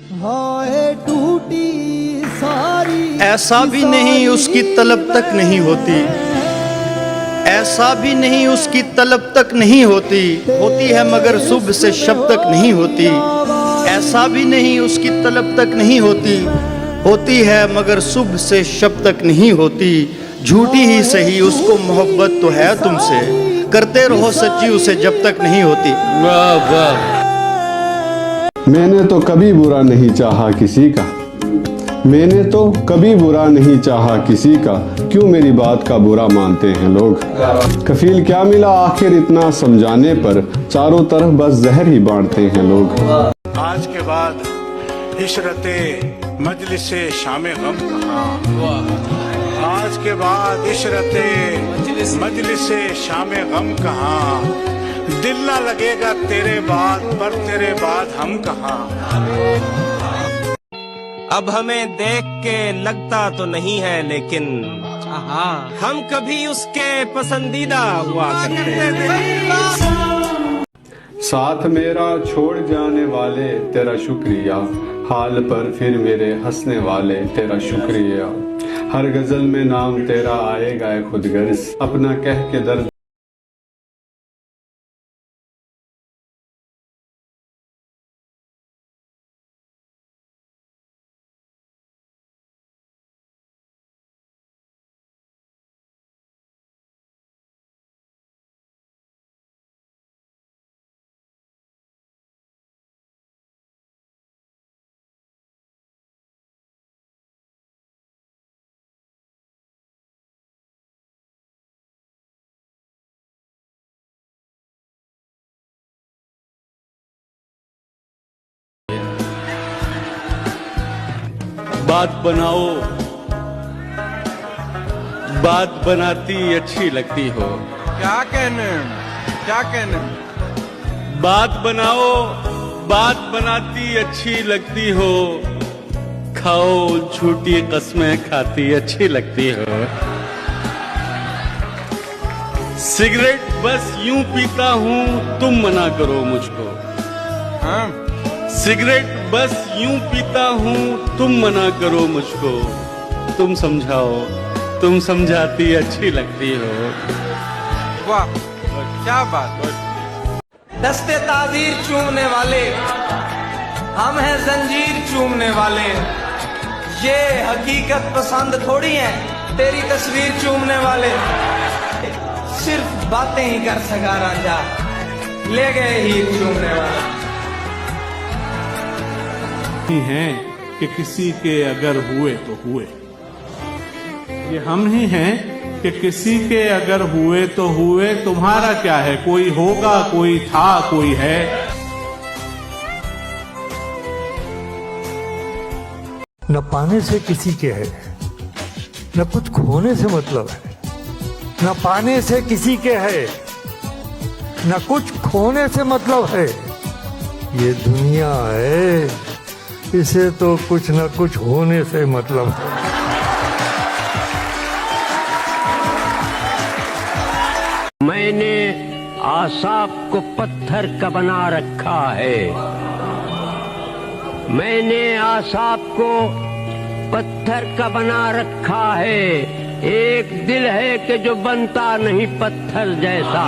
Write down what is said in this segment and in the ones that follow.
हाय टूटी सारी, ऐसा भी नहीं उसकी तलब तक नहीं होती, ऐसा भी नहीं उसकी तलब तक नहीं होती, होती है मगर सुबह से शब तक नहीं होती। ऐसा भी नहीं उसकी तलब तक नहीं होती, होती है मगर सुबह से शब तक नहीं होती। झूठी ही सही उसको मोहब्बत तो है तुमसे, करते रहो सच्ची उसे जब तक नहीं होती। वाह वाह। मैंने तो कभी बुरा नहीं चाहा किसी का, मैंने तो कभी बुरा नहीं चाहा किसी का, क्यों मेरी बात का बुरा मानते हैं लोग। कफील क्या मिला आखिर इतना समझाने पर, चारों तरफ बस जहर ही बांटते हैं लोग। आज के बाद इशरते मजलिसे शामे गम कहाँ, आज के बाद इशरते मजलिसे शामे गम कहाँ, दिल ना लगेगा तेरे बाद पर तेरे बाद हम कहाँ। अब हमें देख के लगता तो नहीं है लेकिन हम कभी उसके पसंदीदा हुआ करते थे। साथ मेरा छोड़ जाने वाले तेरा शुक्रिया, हाल पर फिर मेरे हंसने वाले तेरा शुक्रिया। हर गजल में नाम तेरा आएगा खुद गर्ज, अपना कह के दर्द बात बनाओ, बात बनाती अच्छी लगती हो। क्या कहने, क्या कहने। बात बनाओ, बात बनाती अच्छी लगती हो, खाओ झूठी कस्में खाती अच्छी लगती हो। सिगरेट बस यूं पीता हूं तुम मना करो मुझको, सिगरेट बस यूं पीता हूं तुम मना करो मुझको। तुम समझाओ, तुम समझाती अच्छी लगती हो। वाह क्या बात। दस्ते ताजीर चूमने वाले हम हैं, जंजीर चूमने वाले। ये हकीकत पसंद थोड़ी है तेरी तस्वीर चूमने वाले। सिर्फ बातें ही कर सका रांझा, ले गए ही चूमने वाले। हैं कि किसी के अगर हुए तो हुए, ये हम ही हैं कि किसी के अगर हुए तो हुए। तुम्हारा क्या है, कोई होगा, कोई था, कोई है। न पाने से किसी के है, न कुछ खोने से मतलब है। न पाने से किसी के है, न कुछ खोने से मतलब है। ये दुनिया है, इसे तो कुछ न कुछ होने से मतलब है। मैंने आसाप को पत्थर का बना रखा है, मैंने आसाप को पत्थर का बना रखा है। एक दिल है कि जो बनता नहीं पत्थर जैसा।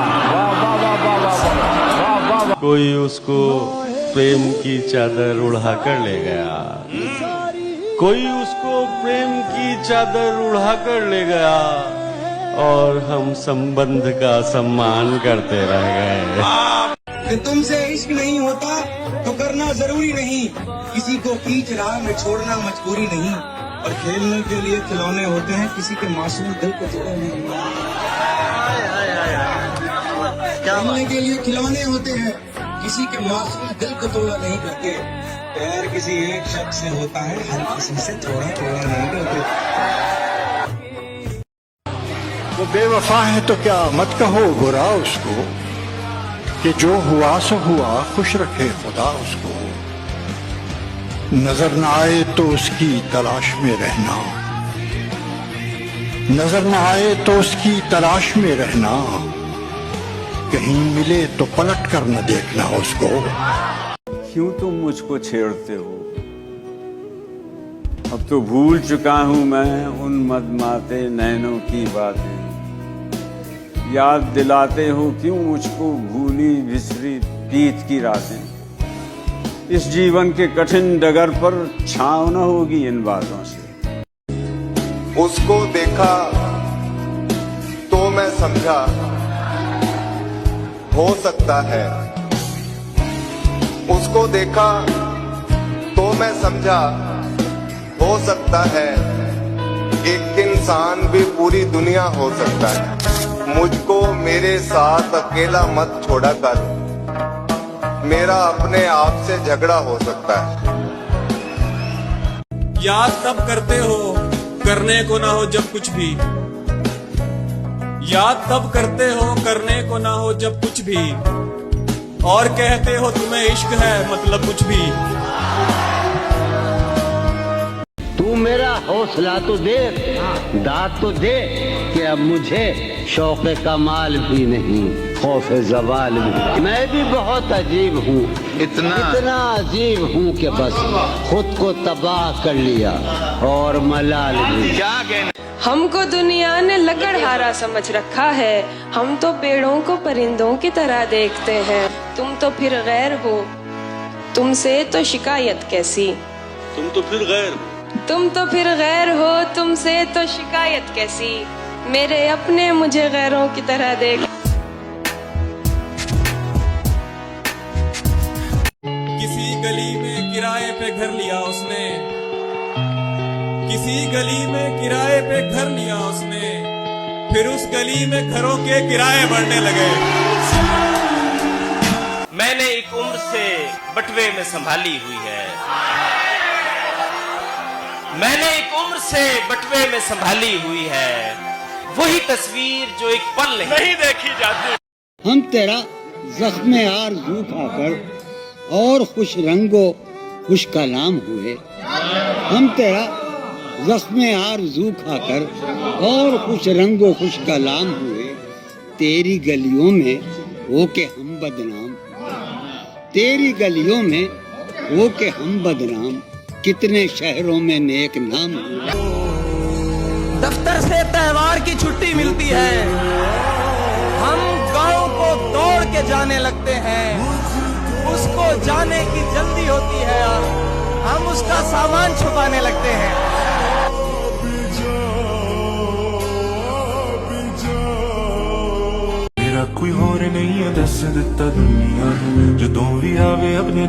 कोई उसको प्रेम की चादर उड़ा कर ले गया, कोई उसको प्रेम की चादर उड़ा कर ले गया, और हम संबंध का सम्मान करते रह गए। तुमसे इश्क नहीं होता तो करना जरूरी नहीं, किसी को खींच राह में छोड़ना मजबूरी नहीं। और खेलने के लिए खिलौने होते हैं, किसी के मासूम दिल को तोड़ा नहीं। खेलने के लिए खिलौने होते हैं, किसी के मासूम दिल को तोड़ा नहीं करते। प्यार किसी एक शख्स से होता है, हर किसी से थोड़ा थोड़ा नहीं करते। वो बेवफा है तो क्या मत कहो बुरा उसको, कि जो हुआ सो हुआ, खुश रखे खुदा उसको। नजर न आए तो उसकी तलाश में रहना, नजर न आए तो उसकी तलाश में रहना। कहीं मिले तो पलट कर न देखना उसको। क्यों तुम मुझको छेड़ते हो, अब तो भूल चुका हूँ मैं उन मदमाते नैनों की बातें। याद दिलाते हो क्यों मुझको भूली बिसरी बीत की रातें। इस जीवन के कठिन डगर पर छाँव न होगी इन बातों से। उसको देखा तो मैं समझा हो सकता है। उसको देखा तो मैं समझा हो सकता है। एक इंसान भी पूरी दुनिया हो सकता है। मुझको मेरे साथ अकेला मत छोड़ा कर, मेरा अपने आप से झगड़ा हो सकता है। याद तब करते हो करने को ना हो जब कुछ भी। याद तब करते हो करने को ना हो जब कुछ भी। और कहते हो तुम्हें इश्क है मतलब कुछ भी। तू मेरा हौसला तो दे, दाद तो दे कि अब मुझे शौक़े कमाल भी नहीं, खौफ़े ज़वाल भी। मैं भी बहुत अजीब हूँ, इतना अजीब हूँ कि बस खुद को तबाह कर लिया और मलाल भी। हमको दुनिया ने लकड़हारा समझ रखा है। हम तो पेड़ों को परिंदों की तरह देखते हैं। तुम तो फिर गैर हो, तुमसे तो शिकायत कैसी। तुम तो फिर गैर हो, तुमसे तो शिकायत कैसी। मेरे अपने मुझे गैरों की तरह देख। किसी गली में किराए पे घर लिया उसने। किसी गली में किराए पे घर लिया उसने। फिर उस गली में घरों के किराए बढ़ने लगे। मैंने एक उम्र से बटवे में संभाली हुई है। मैंने एक उम्र से बटवे में संभाली हुई है। वही तस्वीर जो एक पल नहीं देखी जाती। हम तेरा जख्म आरज़ू खाकर और खुश रंगो खुश कलाम हुए। हम तेरा जख्म आरज़ू खाकर और खुश रंगो खुश कलाम हुए। तेरी गलियों में हो के हम बदनाम। तेरी गलियों में हो के हम बदनाम। कितने शहरों में नेक नाम हुए। दफ्तर से त्योहार की छुट्टी मिलती है। हम गांव को दौड़ के जाने लगते हैं। उसको जाने की जल्दी होती है और हम उसका सामान छुपाने लगते हैं। मेरा कोई होर नहीं है दस दिता दुनिया, जो भी आवे अपने